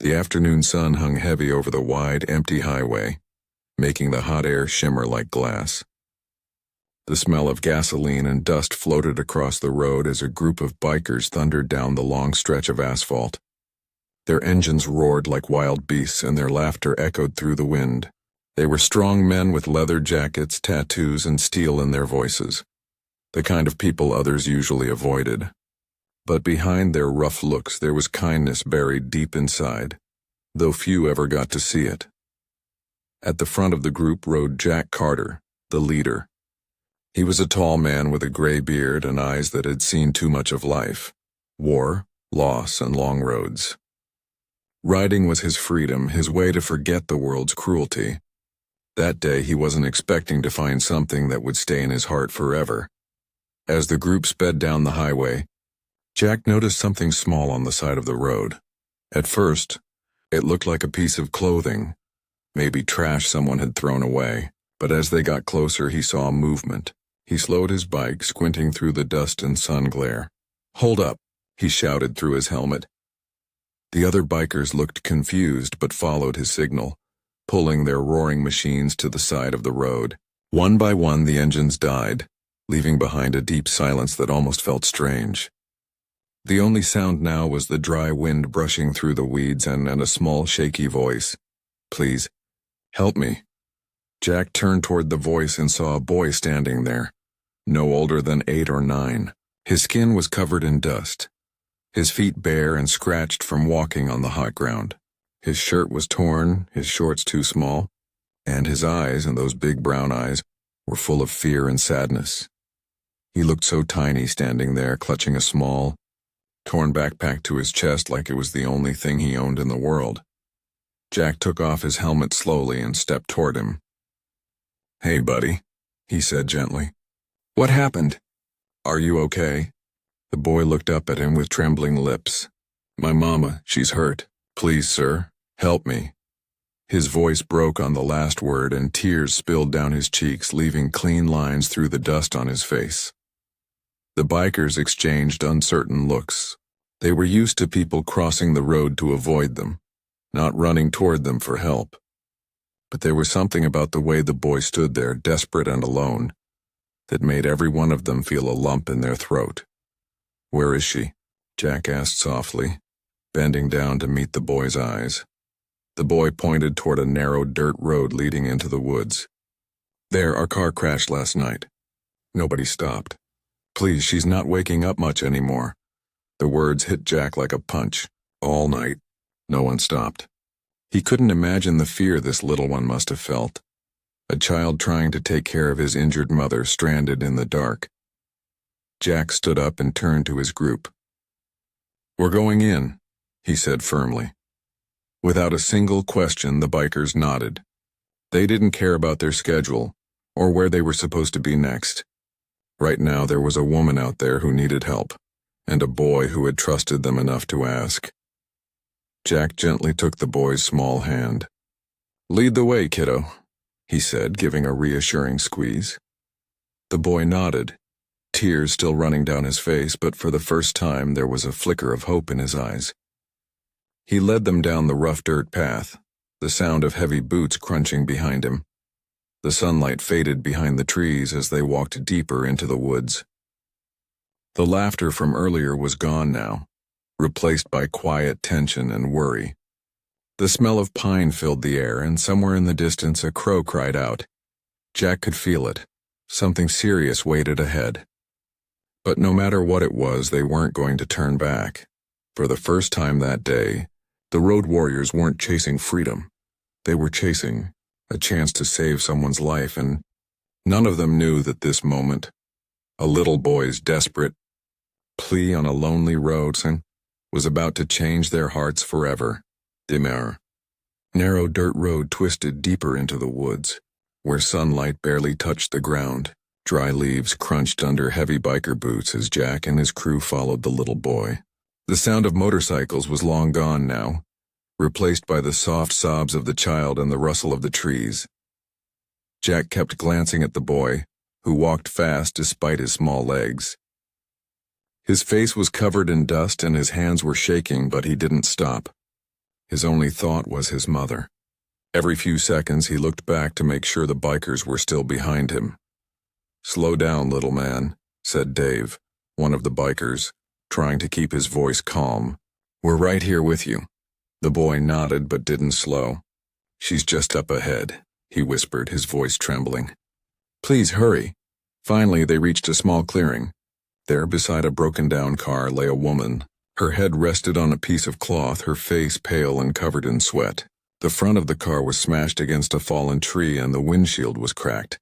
The afternoon sun hung heavy over the wide, empty highway, making the hot air shimmer like glass. The smell of gasoline and dust floated across the road as a group of bikers thundered down the long stretch of asphalt. Their engines roared like wild beasts, and their laughter echoed through the wind. They were strong men with leather jackets, tattoos, and steel in their voices, the kind of people others usually avoided. But behind their rough looks there was kindness buried deep inside, though few ever got to see it. At the front of the group rode Jack Carter, the leader. He was a tall man with a gray beard and eyes that had seen too much of life, war, loss, and long roads. Riding was his freedom, his way to forget the world's cruelty. That day he wasn't expecting to find something that would stay in his heart forever. As the group sped down the highway, Jack noticed something small on the side of the road. At first, it looked like a piece of clothing, maybe trash someone had thrown away, but as they got closer he saw movement. He slowed his bike, squinting through the dust and sun glare. "Hold up," he shouted through his helmet. The other bikers looked confused but followed his signal, pulling their roaring machines to the side of the road. One by one the engines died, leaving behind a deep silence that almost felt strange. The only sound now was the dry wind brushing through the weeds and a small shaky voice. "Please, help me." Jack turned toward the voice and saw a boy standing there, no older than 8 or 9. His skin was covered in dust, his feet bare and scratched from walking on the hot ground. His shirt was torn, his shorts too small, and his eyes, and those big brown eyes, were full of fear and sadness. He looked so tiny standing there, clutching a small, torn backpack to his chest like it was the only thing he owned in the world. Jack took off his helmet slowly and stepped toward him. "Hey, buddy," he said gently. "What happened? Are you okay?" The boy looked up at him with trembling lips. "My mama, she's hurt. Please, sir, help me." His voice broke on the last word and tears spilled down his cheeks, leaving clean lines through the dust on his face. The bikers exchanged uncertain looks. They were used to people crossing the road to avoid them, not running toward them for help. But there was something about the way the boy stood there, desperate and alone, that made every one of them feel a lump in their throat. "Where is she?" Jack asked softly, bending down to meet the boy's eyes. The boy pointed toward a narrow dirt road leading into the woods. "There, our car crashed last night. Nobody stopped. Please, she's not waking up much anymore." The words hit Jack like a punch. All night, no one stopped. He couldn't imagine the fear this little one must have felt. A child trying to take care of his injured mother stranded in the dark. Jack stood up and turned to his group. "We're going in," he said firmly. Without a single question, the bikers nodded. They didn't care about their schedule or where they were supposed to be next. Right now there was a woman out there who needed help, and a boy who had trusted them enough to ask. Jack gently took the boy's small hand. "Lead the way, kiddo," he said, giving a reassuring squeeze. The boy nodded, tears still running down his face, but for the first time there was a flicker of hope in his eyes. He led them down the rough dirt path, the sound of heavy boots crunching behind him. The sunlight faded behind the trees as they walked deeper into the woods. The laughter from earlier was gone now, replaced by quiet tension and worry. The smell of pine filled the air, and somewhere in the distance a crow cried out. Jack could feel it. Something serious waited ahead. But no matter what it was, they weren't going to turn back. For the first time that day, the road warriors weren't chasing freedom. They were chasing a chance to save someone's life, and none of them knew that this moment, a little boy's desperate plea on a lonely road, was about to change their hearts forever. Dimmer. Narrow dirt road twisted deeper into the woods, where sunlight barely touched the ground. Dry leaves crunched under heavy biker boots as Jack and his crew followed the little boy. The sound of motorcycles was long gone now, replaced by the soft sobs of the child and the rustle of the trees. Jack kept glancing at the boy, who walked fast despite his small legs. His face was covered in dust and his hands were shaking, but he didn't stop. His only thought was his mother. Every few seconds he looked back to make sure the bikers were still behind him. "Slow down, little man," said Dave, one of the bikers, trying to keep his voice calm. "We're right here with you." The boy nodded but didn't slow. "She's just up ahead," he whispered, his voice trembling. "Please hurry." Finally, they reached a small clearing. There, beside a broken-down car, lay a woman. Her head rested on a piece of cloth, her face pale and covered in sweat. The front of the car was smashed against a fallen tree and the windshield was cracked.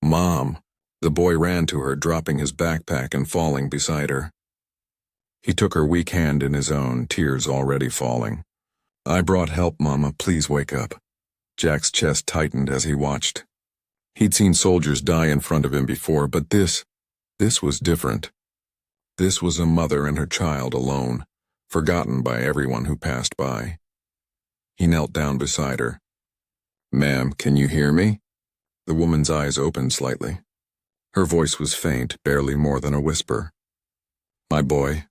"Mom!" The boy ran to her, dropping his backpack and falling beside her. He took her weak hand in his own, tears already falling. "I brought help, Mama. Please wake up." Jack's chest tightened as he watched. He'd seen soldiers die in front of him before, but this was different. This was a mother and her child alone, forgotten by everyone who passed by. He knelt down beside her. "Ma'am, can you hear me?" The woman's eyes opened slightly. Her voice was faint, barely more than a whisper. "My boy,"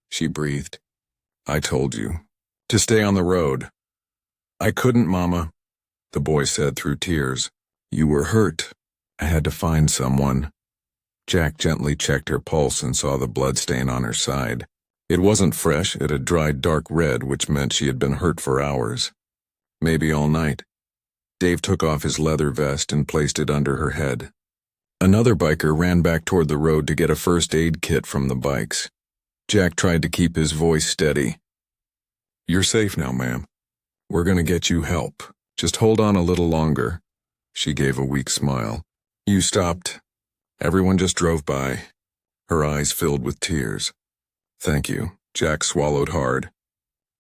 she breathed. "I told you to stay on the road." "I couldn't, Mama," the boy said through tears. "You were hurt. I had to find someone." Jack gently checked her pulse and saw the blood stain on her side. It wasn't fresh, it had dried dark red, which meant she had been hurt for hours. Maybe all night. Dave took off his leather vest and placed it under her head. Another biker ran back toward the road to get a first aid kit from the bikes. Jack tried to keep his voice steady. "You're safe now, ma'am. We're going to get you help. Just hold on a little longer." She gave a weak smile. "You stopped. Everyone just drove by." Her eyes filled with tears. "Thank you." Jack swallowed hard.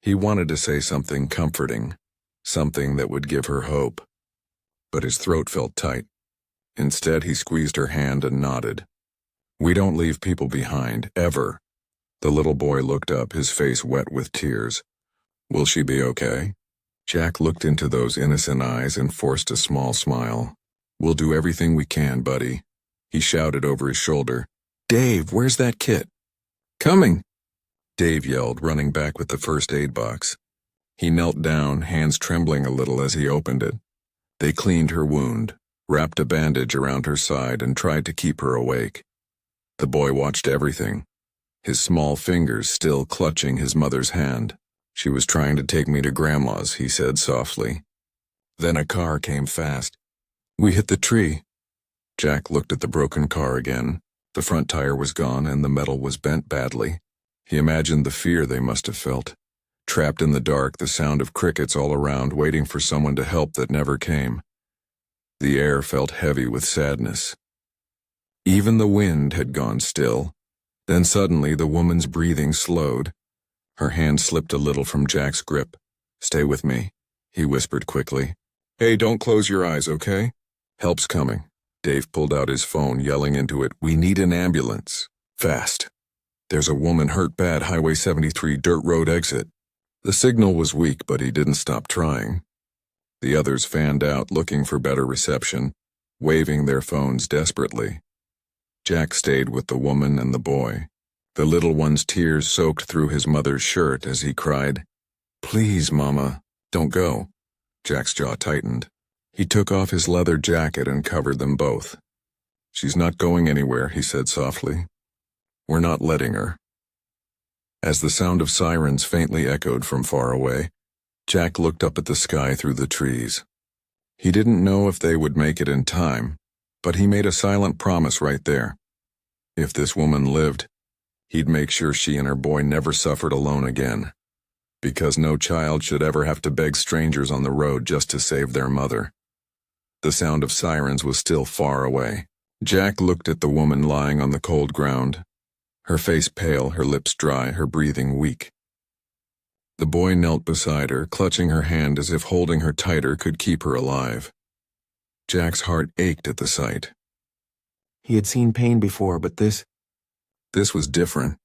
He wanted to say something comforting, something that would give her hope. But his throat felt tight. Instead, he squeezed her hand and nodded. "We don't leave people behind, ever." The little boy looked up, his face wet with tears. "Will she be okay?" Jack looked into those innocent eyes and forced a small smile. "We'll do everything we can, buddy." He shouted over his shoulder. "Dave, where's that kit?" "Coming!" Dave yelled, running back with the first aid box. He knelt down, hands trembling a little as he opened it. They cleaned her wound, wrapped a bandage around her side, and tried to keep her awake. The boy watched everything, his small fingers still clutching his mother's hand. "She was trying to take me to Grandma's," he said softly. Then a car came fast. "We hit the tree." Jack looked at the broken car again. The front tire was gone and the metal was bent badly. He imagined the fear they must have felt. Trapped in the dark, the sound of crickets all around, waiting for someone to help that never came. The air felt heavy with sadness. Even the wind had gone still. Then suddenly the woman's breathing slowed. Her hand slipped a little from Jack's grip. "Stay with me," he whispered quickly. "Hey, don't close your eyes, okay? Help's coming." Dave pulled out his phone, yelling into it, "We need an ambulance. Fast. There's a woman hurt bad, Highway 73, dirt road exit." The signal was weak, but he didn't stop trying. The others fanned out, looking for better reception, waving their phones desperately. Jack stayed with the woman and the boy. The little one's tears soaked through his mother's shirt as he cried, "Please, Mama, don't go." Jack's jaw tightened. He took off his leather jacket and covered them both. "She's not going anywhere," he said softly. "We're not letting her." As the sound of sirens faintly echoed from far away, Jack looked up at the sky through the trees. He didn't know if they would make it in time, but he made a silent promise right there. If this woman lived, he'd make sure she and her boy never suffered alone again, because no child should ever have to beg strangers on the road just to save their mother. The sound of sirens was still far away. Jack looked at the woman lying on the cold ground, her face pale, her lips dry, her breathing weak. The boy knelt beside her, clutching her hand as if holding her tighter could keep her alive. Jack's heart ached at the sight. He had seen pain before, but this was different.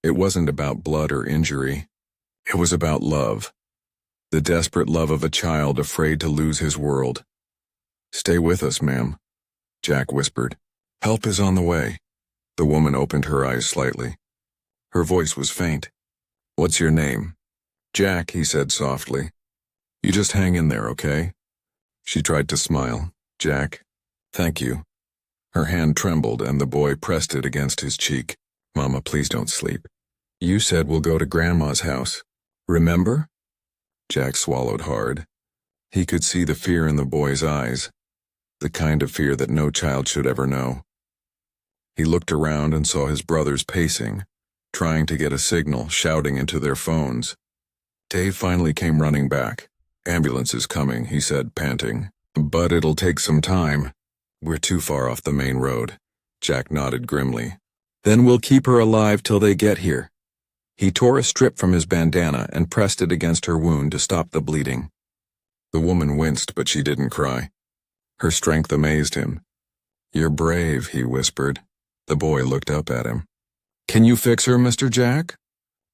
It wasn't about blood or injury. It was about love. The desperate love of a child afraid to lose his world. "Stay with us, ma'am," Jack whispered. "Help is on the way." The woman opened her eyes slightly. Her voice was faint. "What's your name?" "Jack," he said softly. "You just hang in there, okay?" She tried to smile. "Jack, thank you." Her hand trembled and the boy pressed it against his cheek. "Mama, please don't sleep. You said we'll go to Grandma's house. Remember?" Jack swallowed hard. He could see the fear in the boy's eyes, the kind of fear that no child should ever know. He looked around and saw his brothers pacing, trying to get a signal, shouting into their phones. Dave finally came running back. "Ambulance is coming," he said, panting. "But it'll take some time. We're too far off the main road." Jack nodded grimly. "Then we'll keep her alive till they get here." He tore a strip from his bandana and pressed it against her wound to stop the bleeding. The woman winced, but she didn't cry. Her strength amazed him. "You're brave," he whispered. The boy looked up at him. "Can you fix her, Mr. Jack?"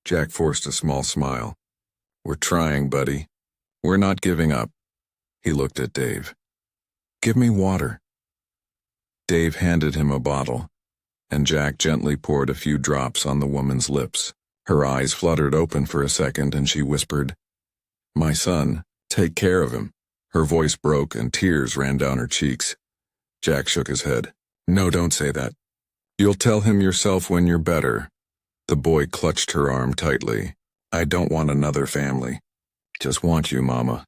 Jack forced a small smile. "We're trying, buddy. We're not giving up." He looked at Dave. "Give me water." Dave handed him a bottle, and Jack gently poured a few drops on the woman's lips. Her eyes fluttered open for a second and she whispered, "My son, take care of him." Her voice broke and tears ran down her cheeks. Jack shook his head. "No, don't say that. You'll tell him yourself when you're better." The boy clutched her arm tightly. "I don't want another family. Just want you, Mama."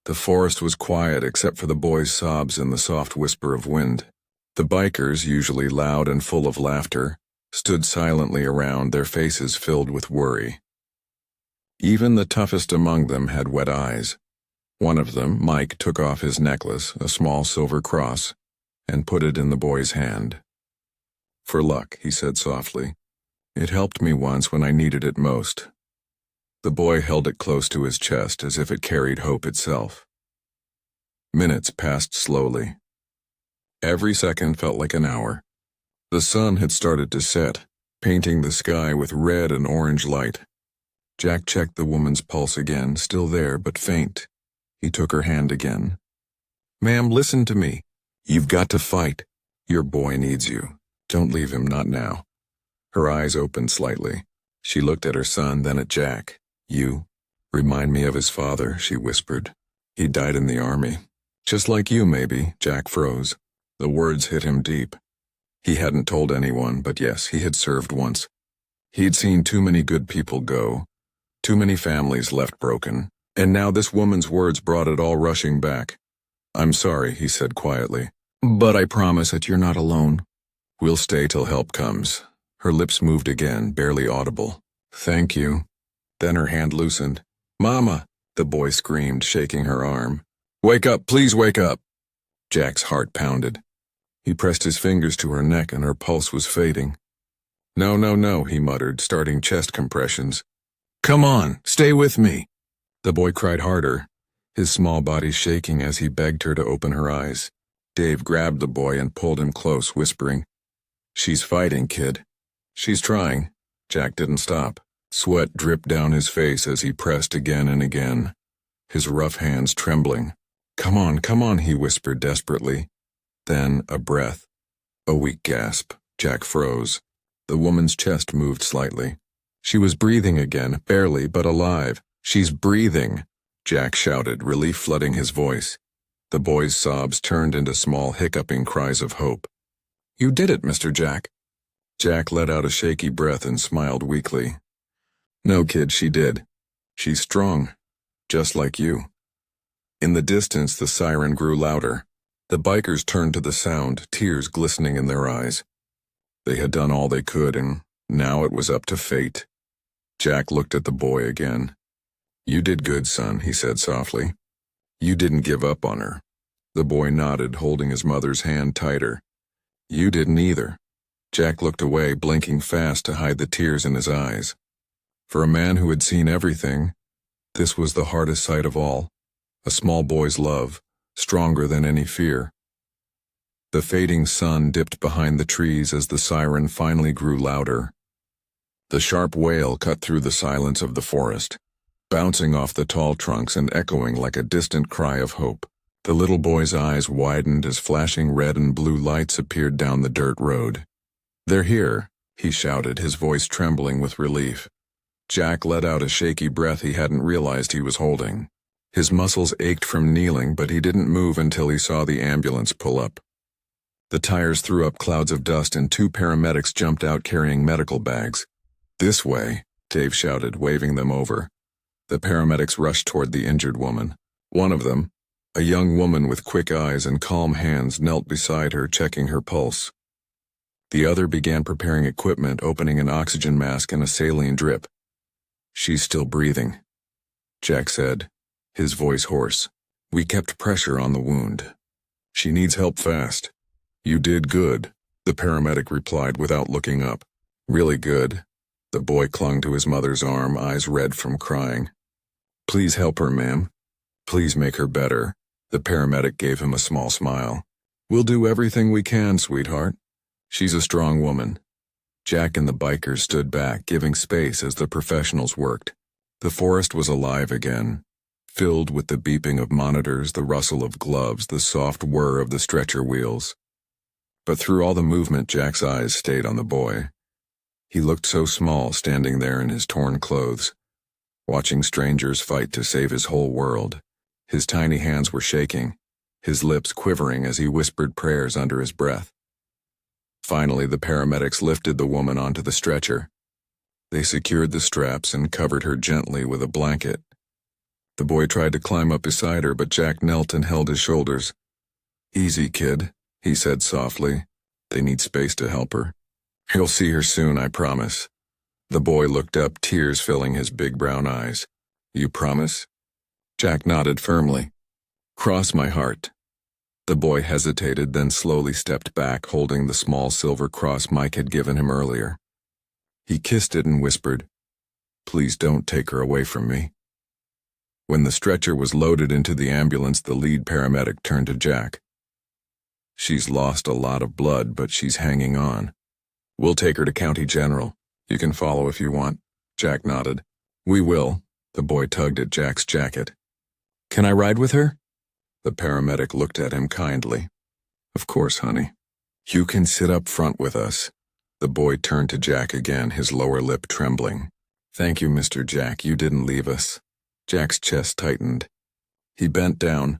The forest was quiet except for the boy's sobs and the soft whisper of wind. The bikers, usually loud and full of laughter, stood silently around, their faces filled with worry. Even the toughest among them had wet eyes. One of them, Mike, took off his necklace, a small silver cross, and put it in the boy's hand. "For luck," he said softly. "It helped me once when I needed it most." The boy held it close to his chest as if it carried hope itself. Minutes passed slowly. Every second felt like an hour. The sun had started to set, painting the sky with red and orange light. Jack checked the woman's pulse again, still there but faint. He took her hand again. "Ma'am, listen to me. You've got to fight. Your boy needs you. Don't leave him, not now." Her eyes opened slightly. She looked at her son, then at Jack. "You remind me of his father," she whispered. "He died in the army. Just like you, maybe." Jack froze. The words hit him deep. He hadn't told anyone, but yes, he had served once. He'd seen too many good people go, too many families left broken, and now this woman's words brought it all rushing back. "I'm sorry," he said quietly, "but I promise that you're not alone. We'll stay till help comes." Her lips moved again, barely audible. "Thank you." Then her hand loosened. "Mama!" the boy screamed, shaking her arm. "Wake up, please wake up!" Jack's heart pounded. He pressed his fingers to her neck and her pulse was fading. "No, no, no," he muttered, starting chest compressions. "Come on, stay with me." The boy cried harder, his small body shaking as he begged her to open her eyes. Dave grabbed the boy and pulled him close, whispering, "She's fighting, kid. She's trying." Jack didn't stop. Sweat dripped down his face as he pressed again and again, his rough hands trembling. Come on," he whispered desperately. Then a breath. A weak gasp. Jack froze. The woman's chest moved slightly. She was breathing again, barely, but alive. "She's breathing," Jack shouted, relief flooding his voice. The boy's sobs turned into small hiccuping cries of hope. "You did it, Mr. Jack." Jack let out a shaky breath and smiled weakly. "No, kid, she did. She's strong, just like you." In the distance, the siren grew louder. The bikers turned to the sound, tears glistening in their eyes. They had done all they could, and now it was up to fate. Jack looked at the boy again. "You did good, son," he said softly. "You didn't give up on her." The boy nodded, holding his mother's hand tighter. "You didn't either." Jack looked away, blinking fast to hide the tears in his eyes. For a man who had seen everything, this was the hardest sight of all. A small boy's love, stronger than any fear. The fading sun dipped behind the trees as the siren finally grew louder. The sharp wail cut through the silence of the forest, bouncing off the tall trunks and echoing like a distant cry of hope. The little boy's eyes widened as flashing red and blue lights appeared down the dirt road. "They're here," he shouted, his voice trembling with relief. Jack let out a shaky breath he hadn't realized he was holding. His muscles ached from kneeling, but he didn't move until he saw the ambulance pull up. The tires threw up clouds of dust and 2 paramedics jumped out carrying medical bags. "This way," Dave shouted, waving them over. The paramedics rushed toward the injured woman. One of them, a young woman with quick eyes and calm hands, knelt beside her, checking her pulse. The other began preparing equipment, opening an oxygen mask and a saline drip. "She's still breathing," Jack said, his voice hoarse. "We kept pressure on the wound. She needs help fast." "You did good," the paramedic replied without looking up. "Really good." The boy clung to his mother's arm, eyes red from crying. "Please help her, ma'am. Please make her better." The paramedic gave him a small smile. "We'll do everything we can, sweetheart. She's a strong woman." Jack and the bikers stood back, giving space as the professionals worked. The forest was alive again, filled with the beeping of monitors, the rustle of gloves, the soft whir of the stretcher wheels. But through all the movement, Jack's eyes stayed on the boy. He looked so small standing there in his torn clothes, watching strangers fight to save his whole world. His tiny hands were shaking, his lips quivering as he whispered prayers under his breath. Finally, the paramedics lifted the woman onto the stretcher. They secured the straps and covered her gently with a blanket. The boy tried to climb up beside her, but Jack knelt and held his shoulders. "Easy, kid," he said softly. "They need space to help her. You'll see her soon, I promise." The boy looked up, tears filling his big brown eyes. "You promise?" Jack nodded firmly. "Cross my heart." The boy hesitated, then slowly stepped back, holding the small silver cross Mike had given him earlier. He kissed it and whispered, "Please don't take her away from me." When the stretcher was loaded into the ambulance, the lead paramedic turned to Jack. "She's lost a lot of blood, but she's hanging on. We'll take her to County General. You can follow if you want." Jack nodded. "We will." The boy tugged at Jack's jacket. "Can I ride with her?" The paramedic looked at him kindly. "Of course, honey. You can sit up front with us." The boy turned to Jack again, his lower lip trembling. "Thank you, Mr. Jack. You didn't leave us." Jack's chest tightened. He bent down,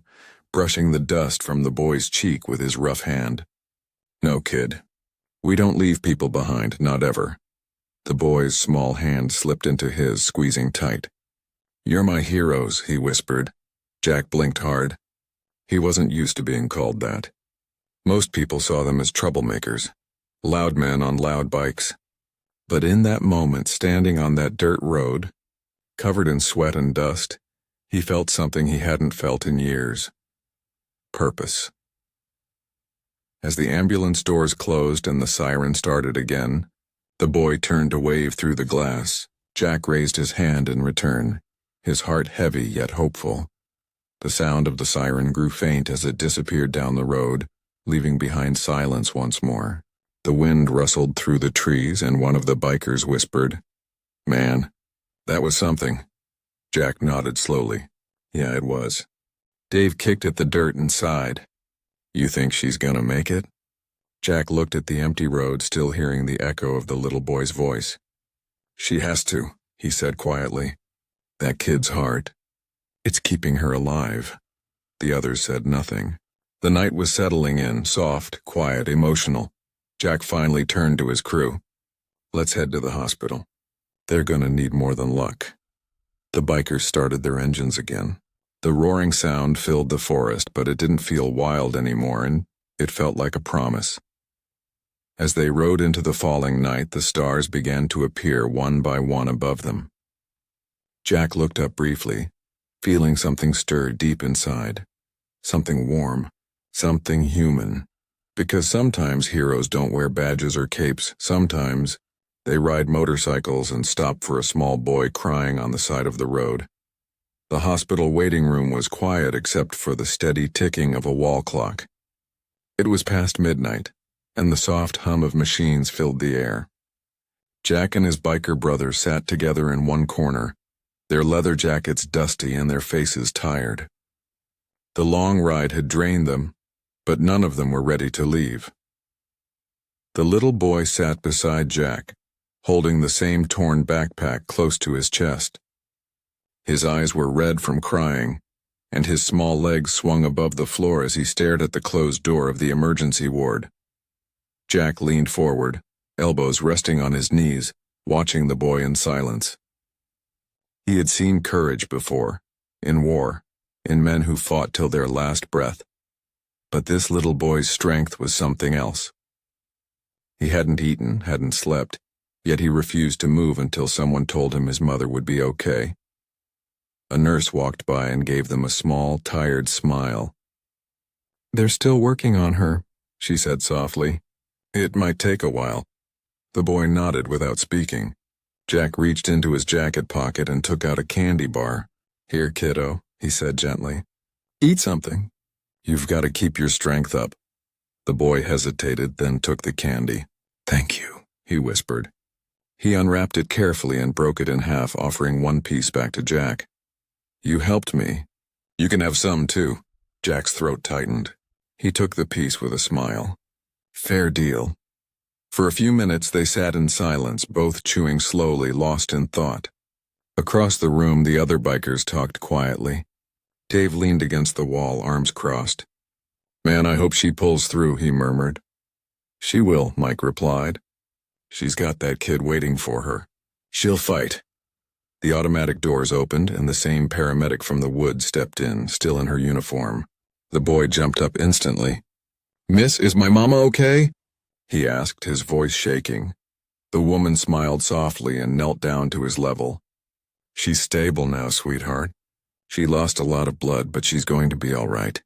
brushing the dust from the boy's cheek with his rough hand. "No, kid. We don't leave people behind, not ever." The boy's small hand slipped into his, squeezing tight. "You're my heroes," he whispered. Jack blinked hard. He wasn't used to being called that. Most people saw them as troublemakers, loud men on loud bikes. But in that moment, standing on that dirt road, covered in sweat and dust, he felt something he hadn't felt in years. Purpose. As the ambulance doors closed and the siren started again, the boy turned to wave through the glass. Jack raised his hand in return, his heart heavy yet hopeful. The sound of the siren grew faint as it disappeared down the road, leaving behind silence once more. The wind rustled through the trees and one of the bikers whispered, "Man, that was something." Jack nodded slowly. "Yeah, it was." Dave kicked at the dirt and sighed. "You think she's gonna make it?" Jack looked at the empty road, still hearing the echo of the little boy's voice. "She has to," he said quietly. "That kid's heart. It's keeping her alive." The others said nothing. The night was settling in, soft, quiet, emotional. Jack finally turned to his crew. "Let's head to the hospital. They're gonna need more than luck." The bikers started their engines again. The roaring sound filled the forest, but it didn't feel wild anymore, and it felt like a promise. As they rode into the falling night, the stars began to appear one by one above them. Jack looked up briefly, feeling something stir deep inside. Something warm, something human. Because sometimes heroes don't wear badges or capes. Sometimes they ride motorcycles and stop for a small boy crying on the side of the road. The hospital waiting room was quiet except for the steady ticking of a wall clock. It was past midnight, and the soft hum of machines filled the air. Jack and his biker brother sat together in one corner, their leather jackets dusty and their faces tired. The long ride had drained them, but none of them were ready to leave. The little boy sat beside Jack, holding the same torn backpack close to his chest. His eyes were red from crying, and his small legs swung above the floor as he stared at the closed door of the emergency ward. Jack leaned forward, elbows resting on his knees, watching the boy in silence. He had seen courage before, in war, in men who fought till their last breath. But this little boy's strength was something else. He hadn't eaten, hadn't slept, yet he refused to move until someone told him his mother would be okay. A nurse walked by and gave them a small, tired smile. "They're still working on her," she said softly. "It might take a while." The boy nodded without speaking. Jack reached into his jacket pocket and took out a candy bar. "Here, kiddo," he said gently. "Eat something. You've got to keep your strength up." The boy hesitated, then took the candy. "Thank you," he whispered. He unwrapped it carefully and broke it in half, offering one piece back to Jack. "You helped me. You can have some, too." Jack's throat tightened. He took the piece with a smile. "Fair deal." For a few minutes they sat in silence, both chewing slowly, lost in thought. Across the room, the other bikers talked quietly. Dave leaned against the wall, arms crossed. "Man, I hope she pulls through," he murmured. "She will," Mike replied. "She's got that kid waiting for her. She'll fight." The automatic doors opened, and the same paramedic from the woods stepped in, still in her uniform. The boy jumped up instantly. "Miss, is my mama okay?" he asked, his voice shaking. The woman smiled softly and knelt down to his level. "She's stable now, sweetheart. She lost a lot of blood, but she's going to be all right."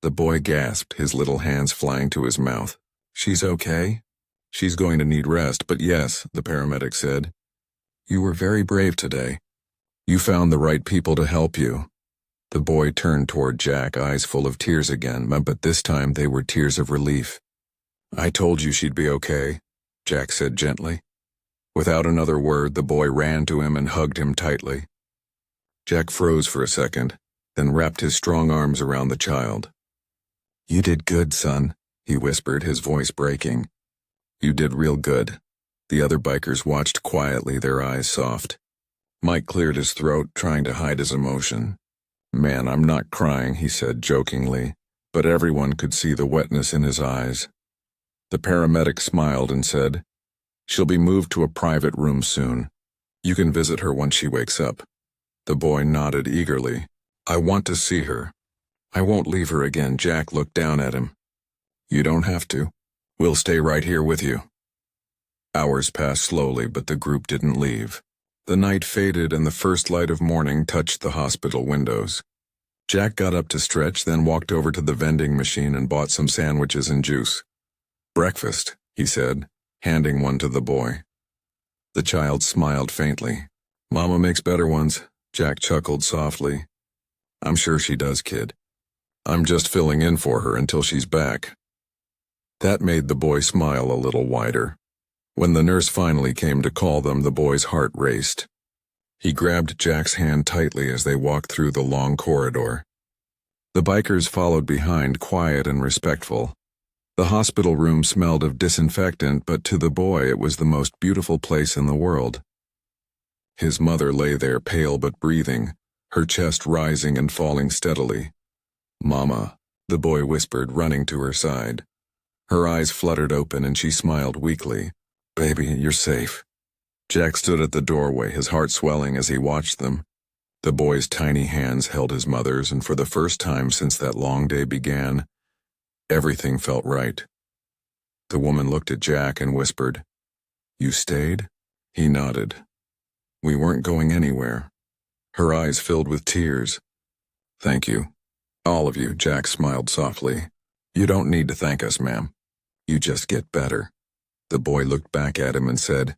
The boy gasped, his little hands flying to his mouth. "She's okay? She's going to need rest, but yes," the paramedic said. "You were very brave today. You found the right people to help you." The boy turned toward Jack, eyes full of tears again, but this time they were tears of relief. "I told you she'd be okay," Jack said gently. Without another word, the boy ran to him and hugged him tightly. Jack froze for a second, then wrapped his strong arms around the child. "You did good, son," he whispered, his voice breaking. "You did real good." The other bikers watched quietly, their eyes soft. Mike cleared his throat, trying to hide his emotion. "Man, I'm not crying," he said jokingly, but everyone could see the wetness in his eyes. The paramedic smiled and said, "She'll be moved to a private room soon. You can visit her once she wakes up." The boy nodded eagerly. "I want to see her. I won't leave her again." Jack looked down at him. "You don't have to. We'll stay right here with you." Hours passed slowly, but the group didn't leave. The night faded and the first light of morning touched the hospital windows. Jack got up to stretch, then walked over to the vending machine and bought some sandwiches and juice. "Breakfast," he said, handing one to the boy. The child smiled faintly. "Mama makes better ones," Jack chuckled softly. "I'm sure she does, kid. I'm just filling in for her until she's back." That made the boy smile a little wider. When the nurse finally came to call them, the boy's heart raced. He grabbed Jack's hand tightly as they walked through the long corridor. The bikers followed behind, quiet and respectful. The hospital room smelled of disinfectant, but to the boy it was the most beautiful place in the world. His mother lay there, pale but breathing, her chest rising and falling steadily. "Mama," the boy whispered, running to her side. Her eyes fluttered open and she smiled weakly. "Baby, you're safe." Jack stood at the doorway, his heart swelling as he watched them. The boy's tiny hands held his mother's, and for the first time since that long day began, everything felt right. The woman looked at Jack and whispered, "You stayed?" He nodded. "We weren't going anywhere." Her eyes filled with tears. "Thank you. All of you," Jack smiled softly. "You don't need to thank us, ma'am. You just get better." The boy looked back at him and said,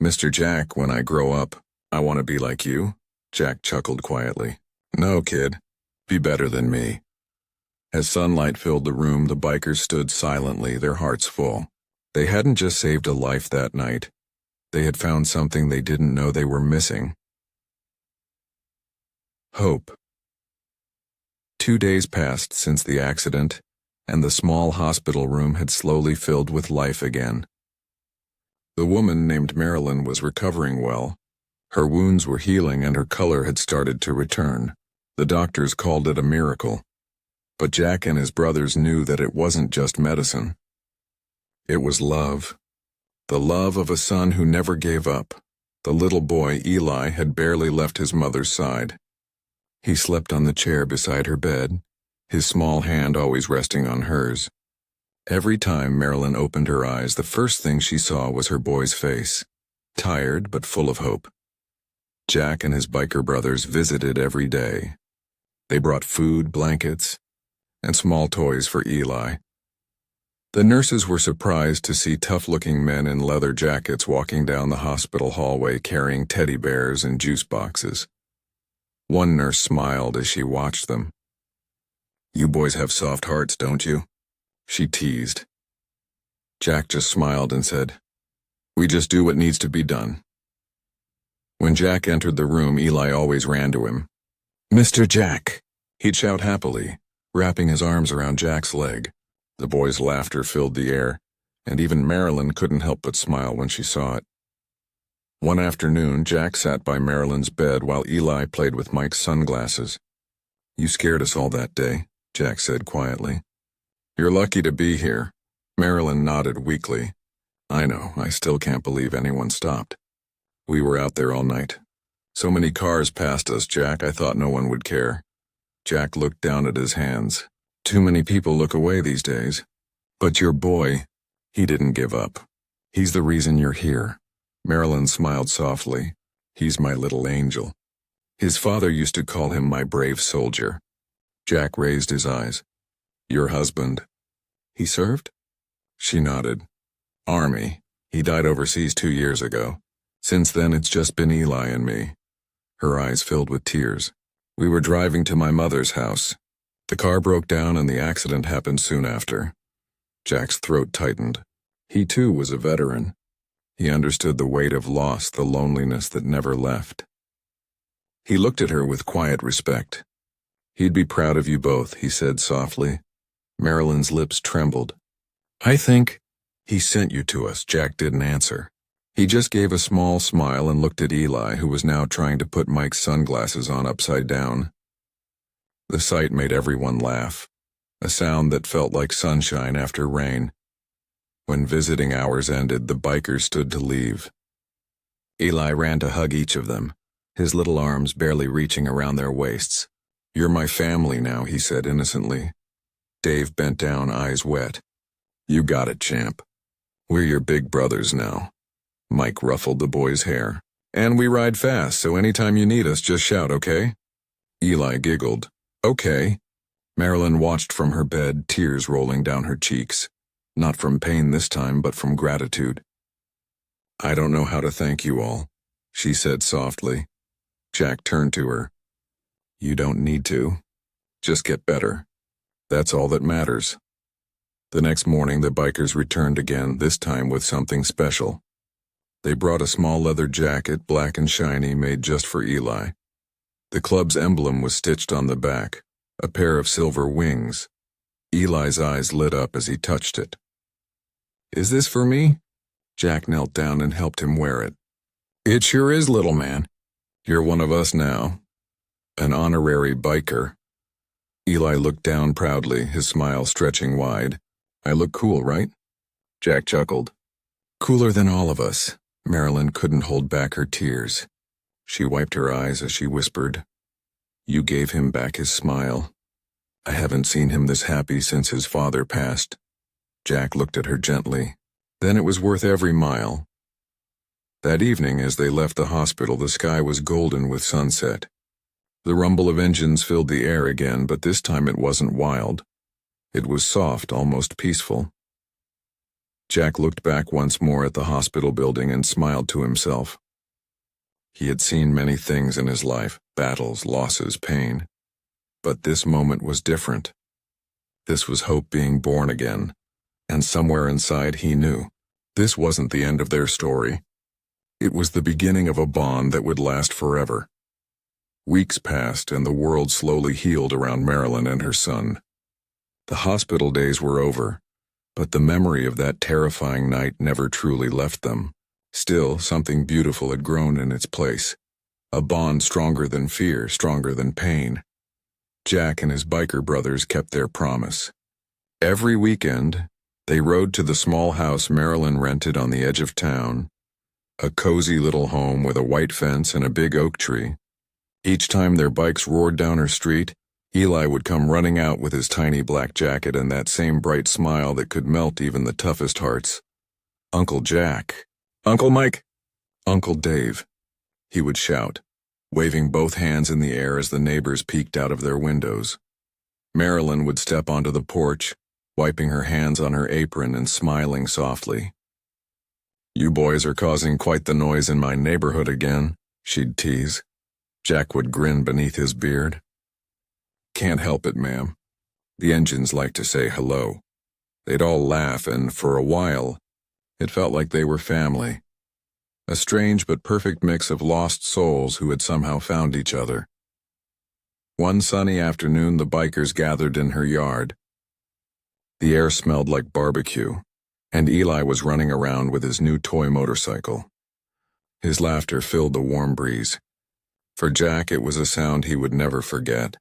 "Mr. Jack, when I grow up, I want to be like you." Jack chuckled quietly. "No, kid. Be better than me." As sunlight filled the room, the bikers stood silently, their hearts full. They hadn't just saved a life that night. They had found something they didn't know they were missing. Hope. 2 days passed since the accident, and the small hospital room had slowly filled with life again. The woman named Marilyn was recovering well. Her wounds were healing and her color had started to return. The doctors called it a miracle. But Jack and his brothers knew that it wasn't just medicine. It was love. The love of a son who never gave up. The little boy, Eli, had barely left his mother's side. He slept on the chair beside her bed, his small hand always resting on hers. Every time Marilyn opened her eyes, the first thing she saw was her boy's face, tired but full of hope. Jack and his biker brothers visited every day. They brought food, blankets, and small toys for Eli. The nurses were surprised to see tough-looking men in leather jackets walking down the hospital hallway carrying teddy bears and juice boxes. One nurse smiled as she watched them. "You boys have soft hearts, don't you?" she teased. Jack just smiled and said, "We just do what needs to be done." When Jack entered the room, Eli always ran to him. "Mr. Jack!" he'd shout happily, wrapping his arms around Jack's leg. The boy's laughter filled the air, and even Marilyn couldn't help but smile when she saw it. One afternoon, Jack sat by Marilyn's bed while Eli played with Mike's sunglasses. "You scared us all that day," Jack said quietly. "You're lucky to be here." Marilyn nodded weakly. "I know, I still can't believe anyone stopped. We were out there all night. So many cars passed us, Jack, I thought no one would care." Jack looked down at his hands. "Too many people look away these days. But your boy, he didn't give up. He's the reason you're here." Marilyn smiled softly. "He's my little angel. His father used to call him my brave soldier." Jack raised his eyes. "Your husband, he served?" She nodded. "Army. He died overseas 2 years ago. Since then it's just been Eli and me." Her eyes filled with tears. "We were driving to my mother's house. The car broke down and the accident happened soon after." Jack's throat tightened. He too was a veteran. He understood the weight of loss, the loneliness that never left. He looked at her with quiet respect. "He'd be proud of you both," he said softly. Marilyn's lips trembled. "I think he sent you to us." Jack didn't answer. He just gave a small smile and looked at Eli, who was now trying to put Mike's sunglasses on upside down. The sight made everyone laugh, a sound that felt like sunshine after rain. When visiting hours ended, the bikers stood to leave. Eli ran to hug each of them, his little arms barely reaching around their waists. "You're my family now," he said innocently. Dave bent down, eyes wet. "You got it, champ. We're your big brothers now." Mike ruffled the boy's hair. "And we ride fast, so anytime you need us, just shout, okay?" Eli giggled. "Okay." Marilyn watched from her bed, tears rolling down her cheeks. Not from pain this time, but from gratitude. "I don't know how to thank you all," she said softly. Jack turned to her. "You don't need to. Just get better. That's all that matters." The next morning, the bikers returned again, this time with something special. They brought a small leather jacket, black and shiny, made just for Eli. The club's emblem was stitched on the back, a pair of silver wings. Eli's eyes lit up as he touched it. "Is this for me?" Jack knelt down and helped him wear it. "It sure is, little man. You're one of us now. An honorary biker." Eli looked down proudly, his smile stretching wide. "I look cool, right?" Jack chuckled. "Cooler than all of us." Marilyn couldn't hold back her tears. She wiped her eyes as she whispered, "You gave him back his smile. I haven't seen him this happy since his father passed." Jack looked at her gently. "Then it was worth every mile." That evening, as they left the hospital, the sky was golden with sunset. The rumble of engines filled the air again, but this time it wasn't wild. It was soft, almost peaceful. Jack looked back once more at the hospital building and smiled to himself. He had seen many things in his life, battles, losses, pain. But this moment was different. This was hope being born again, and somewhere inside he knew this wasn't the end of their story. It was the beginning of a bond that would last forever. Weeks passed and the world slowly healed around Marilyn and her son. The hospital days were over, but the memory of that terrifying night never truly left them. Still, something beautiful had grown in its place. A bond stronger than fear, stronger than pain. Jack and his biker brothers kept their promise. Every weekend, they rode to the small house Marilyn rented on the edge of town, a cozy little home with a white fence and a big oak tree. Each time their bikes roared down her street, Eli would come running out with his tiny black jacket and that same bright smile that could melt even the toughest hearts. "Uncle Jack, Uncle Mike, Uncle Dave," he would shout, waving both hands in the air as the neighbors peeked out of their windows. Marilyn would step onto the porch, wiping her hands on her apron and smiling softly. "You boys are causing quite the noise in my neighborhood again," she'd tease. Jack would grin beneath his beard. "Can't help it, ma'am. The engines like to say hello." They'd all laugh, and for a while, it felt like they were family. A strange but perfect mix of lost souls who had somehow found each other. One sunny afternoon, the bikers gathered in her yard. The air smelled like barbecue, and Eli was running around with his new toy motorcycle. His laughter filled the warm breeze. For Jack, it was a sound he would never forget.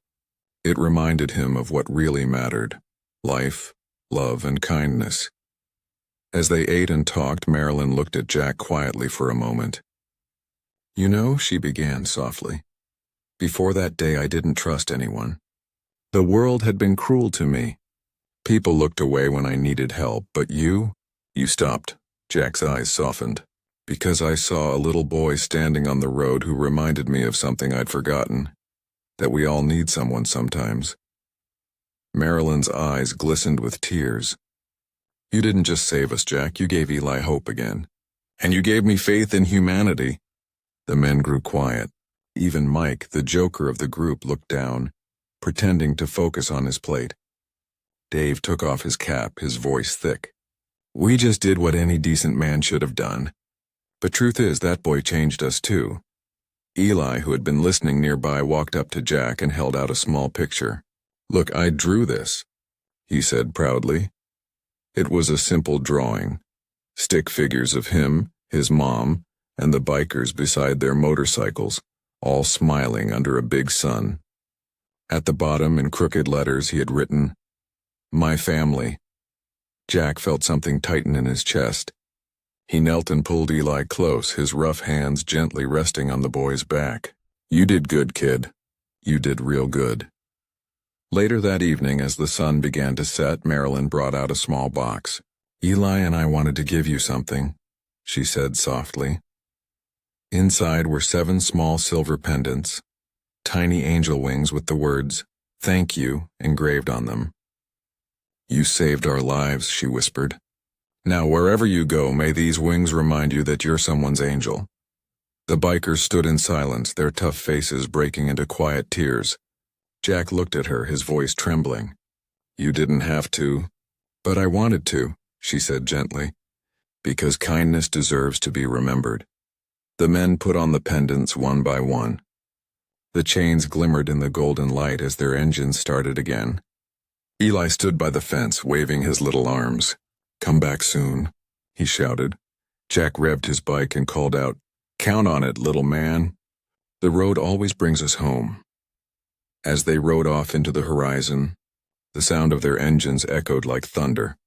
It reminded him of what really mattered: life, love, and kindness. As they ate and talked, Marilyn looked at Jack quietly for a moment. "You know," she began softly, "before that day I didn't trust anyone. The world had been cruel to me. People looked away when I needed help, but you stopped." Jack's eyes softened. "Because I saw a little boy standing on the road who reminded me of something I'd forgotten, that we all need someone sometimes." Marilyn's eyes glistened with tears. "You didn't just save us, Jack, you gave Eli hope again. And you gave me faith in humanity." The men grew quiet. Even Mike, the joker of the group, looked down, pretending to focus on his plate. Dave took off his cap, his voice thick. "We just did what any decent man should have done. But truth is, that boy changed us too." Eli, who had been listening nearby, walked up to Jack and held out a small picture. "Look, I drew this," he said proudly. It was a simple drawing. Stick figures of him, his mom, and the bikers beside their motorcycles, all smiling under a big sun. At the bottom, in crooked letters, he had written, "My family." Jack felt something tighten in his chest. He knelt and pulled Eli close, his rough hands gently resting on the boy's back. "You did good, kid. You did real good." Later that evening, as the sun began to set, Marilyn brought out a small box. "Eli and I wanted to give you something," she said softly. Inside were 7 small silver pendants, tiny angel wings with the words, "Thank you," engraved on them. "You saved our lives," she whispered. "Now wherever you go, may these wings remind you that you're someone's angel." The bikers stood in silence, their tough faces breaking into quiet tears. Jack looked at her, his voice trembling. "You didn't have to." "But I wanted to," she said gently, "because kindness deserves to be remembered." The men put on the pendants one by one. The chains glimmered in the golden light as their engines started again. Eli stood by the fence, waving his little arms. "Come back soon," he shouted. Jack revved his bike and called out, "Count on it, little man." The road always brings us home. As they rode off into the horizon, the sound of their engines echoed like thunder,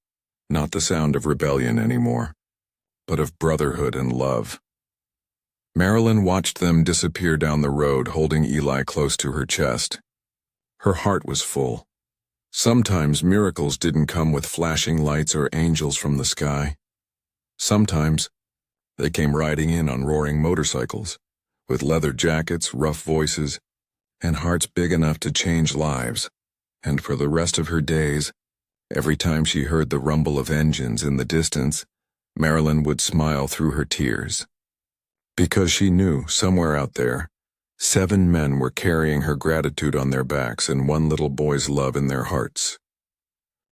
not the sound of rebellion anymore, but of brotherhood and love. Marilyn watched them disappear down the road, holding Eli close to her chest. Her heart was full. Sometimes miracles didn't come with flashing lights or angels from the sky. Sometimes they came riding in on roaring motorcycles, with leather jackets, rough voices, and hearts big enough to change lives. And for the rest of her days, every time she heard the rumble of engines in the distance, Marilyn would smile through her tears. Because she knew, somewhere out there, 7 men were carrying her gratitude on their backs and one little boy's love in their hearts.